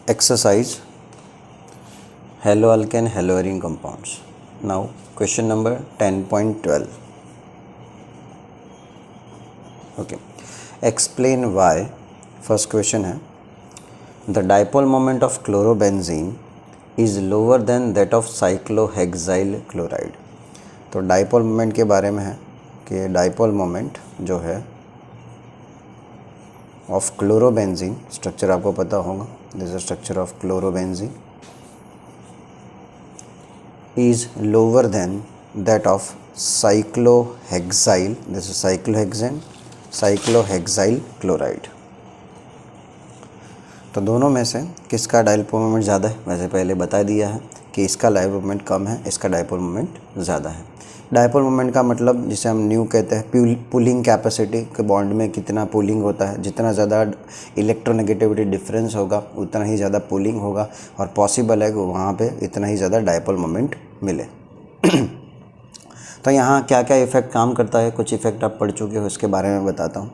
Exercise haloalkane haloarine compounds. Now question number 10.12. Okay, explain why. First question है the dipole moment of chlorobenzene is lower than that of cyclohexyl chloride. तो dipole moment के बारे में है कि dipole moment जो है of chlorobenzene, structure आपको पता होगा, this is structure of chlorobenzene, is lower than that of cyclohexyl, this is cyclohexane, cyclohexyl chloride. तो दोनों में से किसका डाइपोल मोमेंट ज़्यादा है? वैसे पहले बता दिया है कि इसका डाइपोल मोमेंट कम है, इसका डाइपोल मोमेंट ज़्यादा है. डाइपोल मोमेंट का मतलब जिसे हम न्यू कहते हैं पुलिंग कैपेसिटी के बॉन्ड में कितना पुलिंग होता है. जितना ज़्यादा इलेक्ट्रोनेगेटिविटी डिफरेंस होगा उतना ही ज़्यादा पुलिंग होगा और पॉसिबल है कि वहाँ पे इतना ही ज़्यादा डाइपोल मोमेंट मिले. तो यहाँ क्या क्या इफ़ेक्ट काम करता है, कुछ इफ़ेक्ट आप पढ़ चुके हो, इसके बारे में बताता हूँ.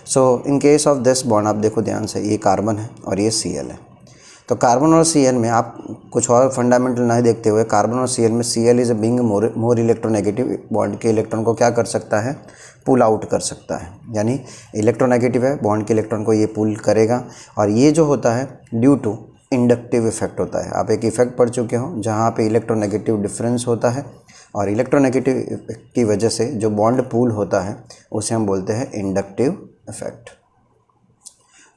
So in case of this bond आप देखो ध्यान से, ये कार्बन है और ये Cl है. तो कार्बन और Cl में आप कुछ और फंडामेंटल नहीं देखते हुए, कार्बन और Cl में Cl is being more electronegative, bond के इलेक्ट्रॉन को क्या कर सकता है, पुल आउट कर सकता है. यानी इलेक्ट्रोनेगेटिव है, बॉन्ड के इलेक्ट्रॉन को ये पुल करेगा. और ये जो होता है ड्यू टू इंडक्टिव इफेक्ट होता है. आप एक इफेक्ट पढ़ चुके हो जहाँ पे इलेक्ट्रोनेगेटिव डिफरेंस होता है और इलेक्ट्रोनेगेटिव की वजह से जो बॉन्ड पुल होता है उसे हम बोलते हैं इंडक्टिव इफेक्ट.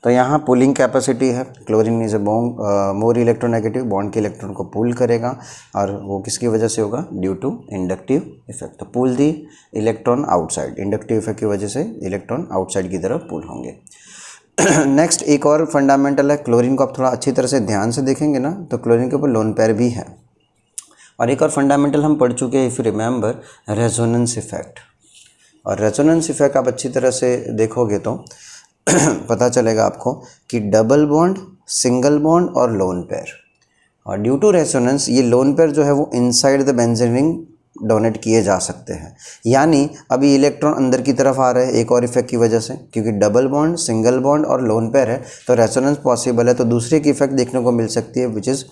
तो यहाँ पुलिंग कैपेसिटी है, chlorine is more electronegative, bond के इलेक्ट्रॉन को पुल करेगा और वो किसकी वजह से होगा, ड्यू टू इंडक्टिव इफेक्ट. तो pull the electron outside, inductive effect की वजह से इलेक्ट्रॉन आउटसाइड की तरफ पुल होंगे. नेक्स्ट एक और फंडामेंटल है, क्लोरीन को आप थोड़ा अच्छी तरह से ध्यान से देखेंगे ना तो क्लोरीन के ऊपर लोन पेयर भी है. और एक और फंडामेंटल हम पढ़ चुके हैं, if you remember, resonance effect. और रेजोनेंस इफेक्ट आप अच्छी तरह से देखोगे तो पता चलेगा आपको कि डबल बॉन्ड, सिंगल बॉन्ड और लोन पेयर. और ड्यू टू रेजोनेंस ये लोन पेयर जो है वो inside the benzene ring donate किए जा सकते हैं. यानी अभी इलेक्ट्रॉन अंदर की तरफ आ रहे हैं एक और इफेक्ट की वजह से, क्योंकि डबल बॉन्ड, सिंगल बॉन्ड और लोन पेयर है तो रेजोनेंस पॉसिबल है. तो दूसरे की इफेक्ट देखने को मिल सकती है विच इज़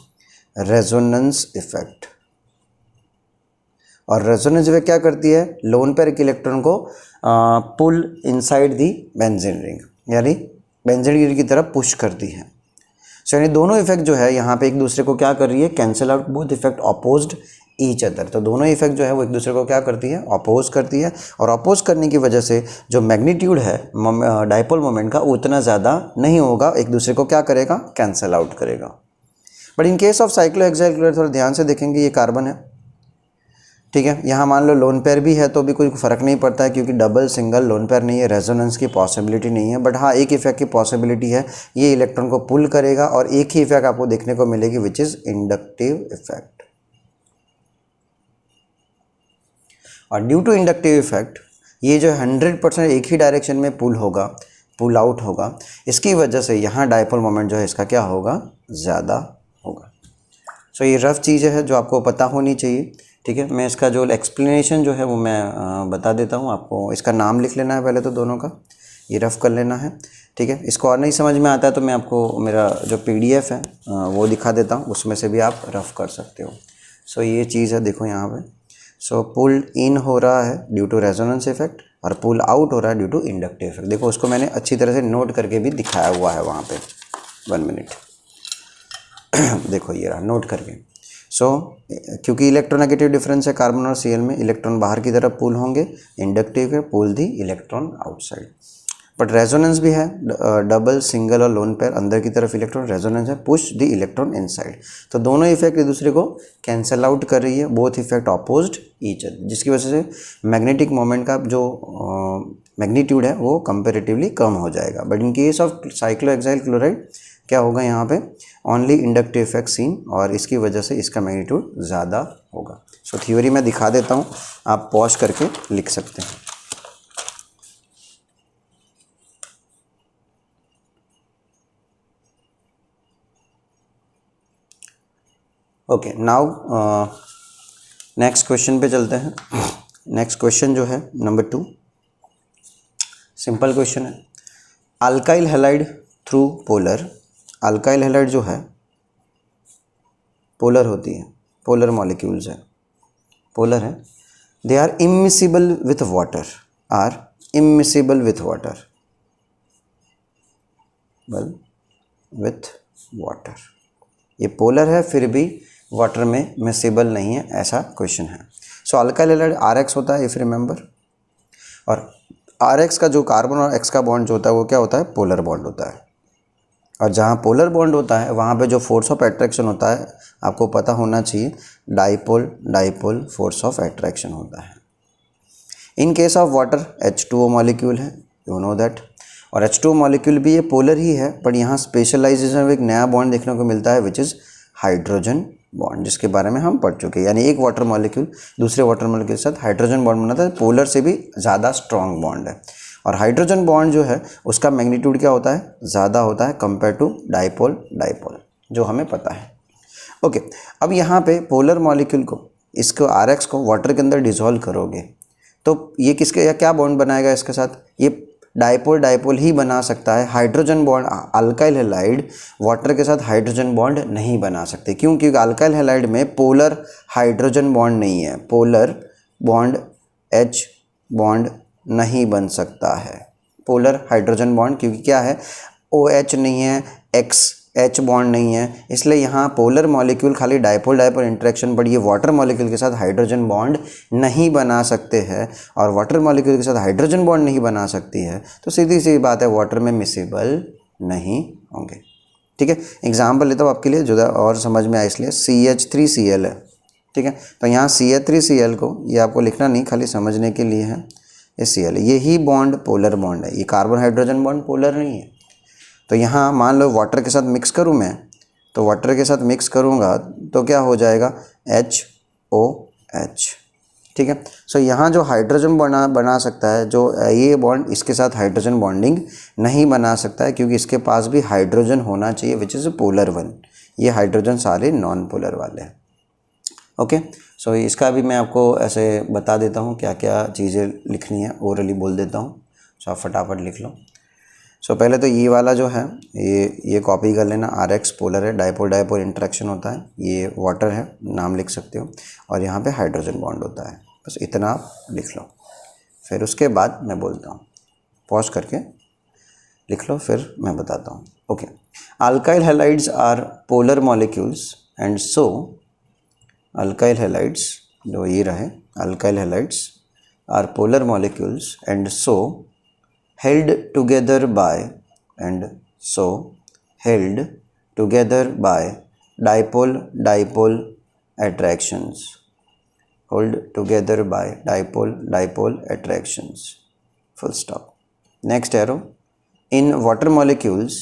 रेजोनेंस इफेक्ट. और रेजोनेंस इफेक्ट क्या करती है, लोन पेयर के इलेक्ट्रॉन को पुल इनसाइड दी बेंजीन रिंग, यानी बेंजीन रिंग की तरफ पुश करती है. सो यानी दोनों इफेक्ट जो है यहाँ पे एक दूसरे को क्या कर रही है, cancel out, both effect opposed each other. तो दोनों इफेक्ट जो है वो एक दूसरे को क्या करती है, अपोज करती है. और अपोज करने की वजह से जो मैग्नीट्यूड है डाइपोल मोमेंट का उतना ज़्यादा नहीं होगा, एक दूसरे को क्या करेगा, कैंसिल आउट करेगा. But in case of cyclohexyl chloride थोड़ा ध्यान से देखेंगे, ये कार्बन है, ठीक है. यहाँ मान लो लोन पेयर भी है तो भी कोई फ़र्क नहीं पड़ता है क्योंकि डबल, सिंगल, लोन पेयर नहीं है, रेजोनेंस की पॉसिबिलिटी नहीं है. बट हाँ, एक इफेक्ट की पॉसिबिलिटी है, ये इलेक्ट्रॉन को पुल करेगा और एक ही इफेक्ट आपको देखने को मिलेगी विच इज़ इंडक्टिव इफेक्ट. और ड्यू टू इंडक्टिव इफेक्ट ये जो 100% एक ही डायरेक्शन में पुल होगा, पुल आउट होगा. इसकी वजह से यहाँ डाइपोल मोमेंट जो है इसका क्या होगा, ज़्यादा होगा. सो ये रफ चीज़ है जो आपको पता होनी चाहिए, ठीक है. मैं इसका जो एक्सप्लेनेशन जो है वो मैं बता देता हूँ आपको. इसका नाम लिख लेना है पहले तो दोनों का, ये रफ़ कर लेना है, ठीक है. इसको और नहीं समझ में आता है तो मैं आपको मेरा जो PDF है वो दिखा देता हूँ, उसमें से भी आप रफ़ कर सकते हो. सो ये चीज़ है, देखो यहाँ पे. सो पुल इन हो रहा है ड्यू टू रेजोनेंस इफेक्ट और पुल आउट हो रहा है ड्यू टू इंडक्टिव इफेक्ट. देखो उसको मैंने अच्छी तरह से नोट करके भी दिखाया हुआ है वहाँ पे. 1 मिनट देखो ये रहा नोट करके. सो क्योंकि इलेक्ट्रोनेगेटिव डिफरेंस है कार्बन और Cl में, इलेक्ट्रॉन बाहर की तरफ पुल होंगे, इंडक्टिव है, पुल the electron outside. But resonance भी है, डबल, सिंगल और लोन पेयर अंदर की तरफ इलेक्ट्रॉन, रेजोनेंस है, पुश दी इलेक्ट्रॉन इनसाइड. तो दोनों इफेक्ट एक दूसरे को कैंसिल आउट कर रही है, both effect opposed each other, जिसकी वजह से मैग्नेटिक मोमेंट का जो मैग्नीट्यूड है वो कंपेरेटिवली कम हो जाएगा. But in case of cyclohexyl chloride क्या होगा, यहाँ पे ओनली इंडक्टिव इफेक्ट सीन और इसकी वजह से इसका मैग्नीट्यूड ज़्यादा होगा. सो थ्योरी मैं दिखा देता हूँ, आप पॉज करके लिख सकते हैं. ओके, नाउ नेक्स्ट क्वेश्चन पे चलते हैं. नेक्स्ट क्वेश्चन जो है नंबर 2, सिंपल क्वेश्चन है. Alkyl halide through polar, alkyl halide जो है पोलर होती है, पोलर मॉलिक्यूल्स है, पोलर है, they are immiscible with water, are immiscible with water, well with water, ये पोलर है फिर भी वाटर में मिसिबल नहीं है, ऐसा क्वेश्चन है। सो अल्काइल हैलाइड RX होता है इफ रिमेंबर, और RX का जो कार्बन और X का बॉन्ड जो होता है वो क्या होता है, पोलर बॉन्ड होता है। और जहाँ पोलर बॉन्ड होता है वहाँ पे जो फोर्स ऑफ अट्रैक्शन होता है आपको पता होना चाहिए, dipole dipole force of attraction होता है। इन case of water H2O molecule है, यू नो दैट, और H2O मॉलिक्यूल भी ये पोलर ही है, बट यहाँ स्पेशलाइजेशन में एक नया बॉन्ड देखने को मिलता है विच इज़ हाइड्रोजन बॉन्ड, जिसके बारे में हम पढ़ चुके हैं। यानी एक वाटर मॉलिक्यूल दूसरे वाटर मॉलिक्यूल के साथ हाइड्रोजन बॉन्ड बनाता है, पोलर से भी ज़्यादा स्ट्रॉन्ग बॉन्ड है। और हाइड्रोजन बॉन्ड जो है उसका मैग्नीट्यूड क्या होता है, ज़्यादा होता है कंपेयर टू डाइपोल डाइपोल, जो हमें पता है। ओके, अब यहाँ पे पोलर मॉलिक्यूल को, इसको RX को वाटर के अंदर डिसॉल्व करोगे तो ये किसके या क्या बॉन्ड बनाएगा इसके साथ, ये डाइपोल डाइपोल ही बना सकता है। Hydrogen bond alkyl halide water के साथ हाइड्रोजन बॉन्ड नहीं बना सकते, क्यों, क्योंकि अल्काइल हैलाइड में पोलर हाइड्रोजन बॉन्ड नहीं है, पोलर बॉन्ड H बॉन्ड नहीं बन सकता है, पोलर हाइड्रोजन बॉन्ड, क्योंकि क्या है, OH नहीं है, H बॉन्ड नहीं है, इसलिए यहाँ पोलर मॉलिक्यूल खाली डाइपोल डाइपोल इंटरेक्शन, बट ये वाटर मॉलिक्यूल के साथ हाइड्रोजन बॉन्ड नहीं बना सकते हैं, और वाटर मॉलिक्यूल के साथ हाइड्रोजन बॉन्ड नहीं बना सकती है तो सीधी सी बात है वाटर में मिसिबल नहीं होंगे। ठीक है, एग्जाम्पल लेता हूँ आपके लिए जो और समझ में आए, इसलिए CH3Cl है। ठीक है, तो यहाँ CH3Cl को ये आपको लिखना नहीं, खाली समझने के लिए है, ये Cl, यही बॉन्ड पोलर बॉन्ड है, ये कार्बन हाइड्रोजन बॉन्ड पोलर नहीं है। तो यहाँ मान लो वाटर के साथ मिक्स करूँ मैं, तो वाटर के साथ मिक्स करूँगा तो क्या हो जाएगा, HOH। ठीक है, सो यहाँ जो हाइड्रोजन बना सकता है, जो ये बॉन्ड इसके साथ हाइड्रोजन बॉन्डिंग नहीं बना सकता है, क्योंकि इसके पास भी हाइड्रोजन होना चाहिए विच इज़ पोलर वन, ये हाइड्रोजन सारे नॉन पोलर वाले हैं। ओके, सो इसका भी मैं आपको ऐसे बता देता हूँ क्या क्या चीज़ें लिखनी है, ओरली बोल देता हूँ, सो आप फटाफट लिख लो। सो पहले तो ये वाला जो है ये कॉपी कर लेना, RX पोलर है, डाइपोल डाइपोल इंटरेक्शन होता है, ये वाटर है, नाम लिख सकते हो, और यहाँ पे हाइड्रोजन बॉन्ड होता है, बस इतना आप लिख लो। फिर उसके बाद मैं बोलता हूँ, पॉज करके लिख लो, फिर मैं बताता हूँ। Okay, alkyl halides are polar molecules and so alkyl halides, जो ये रहे, alkyl halides are polar molecules and so held together by dipole dipole attractions, hold together by dipole dipole attractions, full stop. Next arrow, in water molecules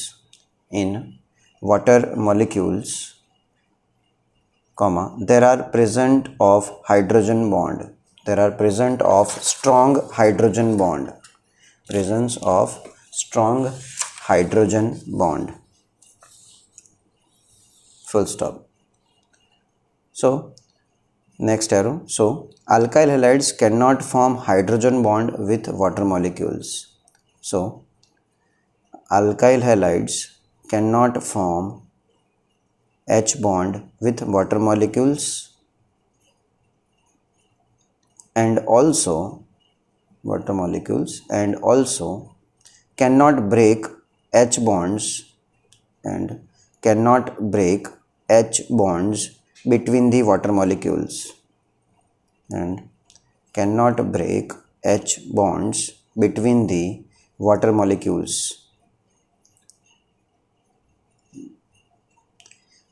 comma, there are present of hydrogen bond, there are present of strong hydrogen bond, presence of strong hydrogen bond, full stop. So next arrow, so alkyl halides cannot form hydrogen bond with water molecules, so alkyl halides cannot form H bond with water molecules, and also water molecules, and also cannot break H bonds, and cannot break H bonds between the water molecules, and cannot break H bonds between the water molecules.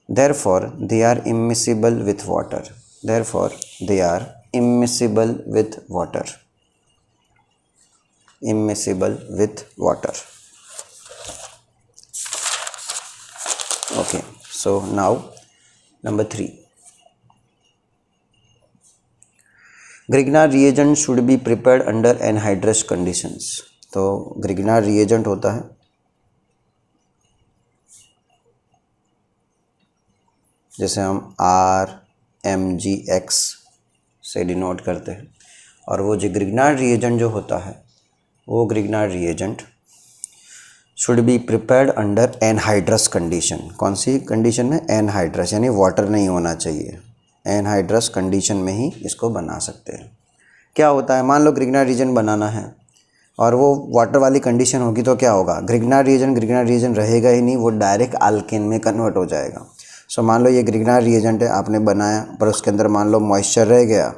Therefore they are immiscible with water, therefore they are immiscible with water, immiscible with water. Okay, so now number 3, Grignard reagent should be prepared under anhydrous conditions. तो Grignard reagent होता है, जैसे हम RMGX से denote करते हैं, और वो जो Grignard reagent जो होता है, वो Grignard reagent should be prepared under anhydrous condition. कौन सी कंडीशन में? एनहाइड्रस, यानी वाटर नहीं होना चाहिए। एनहाइड्रस कंडीशन में ही इसको बना सकते हैं। क्या होता है, मान लो ग्रिग्नार्ड रीजन बनाना है और वो वाटर वाली कंडीशन होगी तो क्या होगा, ग्रिग्नार्ड रीजन रहेगा ही नहीं, वो डायरेक्ट अल्केन में कन्वर्ट हो जाएगा। सो मान लो ये ग्रिग्नार्ड रिएजेंट है, आपने बनाया, पर उसके अंदर मान लो मॉइस्चर रह गया,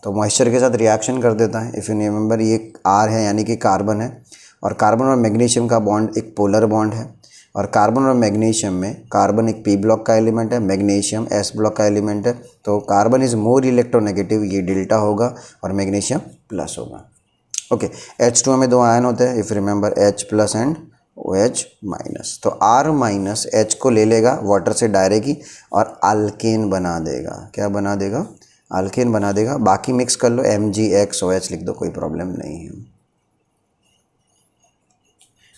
तो मॉइस्चर के साथ रिएक्शन कर देता है। इफ़ यू रिमेंबर, ये आर है यानी कि कार्बन है, और कार्बन और मैग्नीशियम का बॉन्ड एक पोलर बॉन्ड है, और कार्बन और मैग्नीशियम में कार्बन एक पी ब्लॉक का एलिमेंट है, मैग्नीशियम एस ब्लॉक का एलिमेंट है, तो कार्बन इज़ मोर इलेक्ट्रोनेगेटिव, ये डेल्टा होगा और मैग्नीशियम प्लस होगा। ओके, H2 में 2 आयन होते हैं, if remember H plus and OH minus, तो R माइनस H को ले लेगा वाटर से डायरेक्ट ही और अल्केन बना देगा। क्या बना देगा? अल्केन बना देगा। बाकी मिक्स कर लो, MgXOH लिख दो, कोई प्रॉब्लम नहीं है।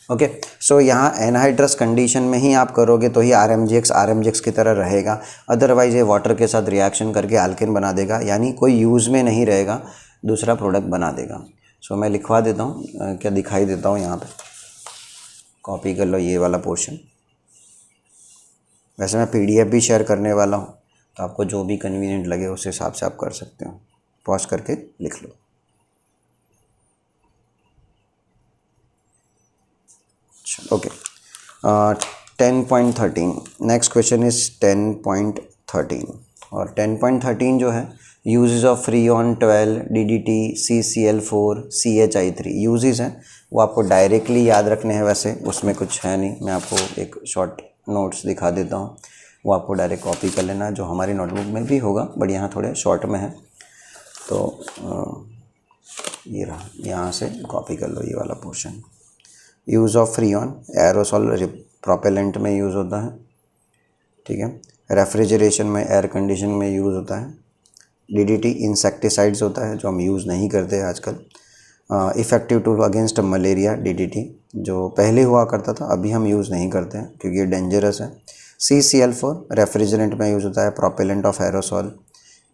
ओके, सो यहाँ एनहाइड्रस कंडीशन में ही आप करोगे तो ही RMgX की तरह रहेगा, अदरवाइज ये वाटर के साथ रिएक्शन करके अल्केन बना देगा, यानी कोई यूज़ में नहीं रहेगा, दूसरा प्रोडक्ट बना देगा। सो मैं लिखवा देता हूँ, क्या दिखाई देता हूँ यहाँ पे, कॉपी कर लो ये वाला पोर्शन। वैसे मैं PDF भी शेयर करने वाला हूँ, तो आपको जो भी कन्वीनियंट लगे उस हिसाब से आप कर सकते हो। पॉज करके लिख लो। ओके, 10.13 नेक्स्ट क्वेश्चन इज 10.13, और 10.13 जो है uses of freon 12 DDT CCl4 CHI3 uses हैं, वो आपको डायरेक्टली याद रखने हैं, वैसे उसमें कुछ है नहीं, मैं आपको एक शॉर्ट नोट्स दिखा देता हूँ, वो आपको डायरेक्ट कॉपी कर लेना, जो हमारी नोटबुक में भी होगा बट यहाँ थोड़े शॉर्ट में है, तो ये रहा, यहाँ से कॉपी कर लो ये वाला portion. Use of freon aerosol propellant में यूज़ होता है, ठीक है, रेफ्रिजरेशन में, एयर कंडीशन में यूज़ होता है, DDT इंसेक्टिसाइड्स होता है जो हम यूज़ नहीं करते आजकल, effective tool against malaria DDT जो पहले हुआ करता था, अभी हम यूज़ नहीं करते हैं क्योंकि ये डेंजरस है। CCl4 रेफ्रिजरेंट में यूज़ होता है, प्रोपेलेंट ऑफ एरोसॉल।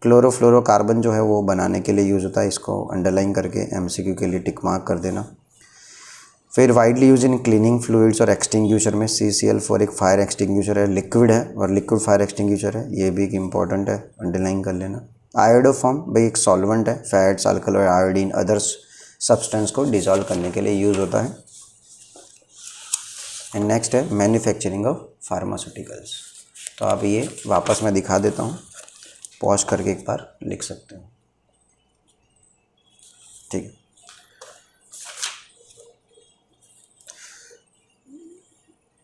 क्लोरोफ्लोरोकार्बन जो है वो बनाने के लिए यूज़ होता है, इसको अंडरलाइन करके MCQ के लिए टिक मार्क कर देना। फिर widely use in cleaning fluids और एक्सटिंग्यूशर में CCl4 एक फायर एक्सटिंग्यूशर है, लिक्विड है और लिक्विड फायर एक्सटिंग्यूशर है, ये भी एक इंपॉर्टेंट है, अंडरलाइन कर लेना। आयोडोफॉर्म भाई एक सॉल्वेंट है, फैट्स, अल्कल और आयोडीन अदर्स सब्सटेंस को डिसॉल्व करने के लिए यूज़ होता है। एंड नेक्स्ट है मैन्युफैक्चरिंग ऑफ फार्मास्यूटिकल्स। तो आप ये वापस मैं दिखा देता हूँ, पॉज करके एक बार लिख सकते हो, ठीक है।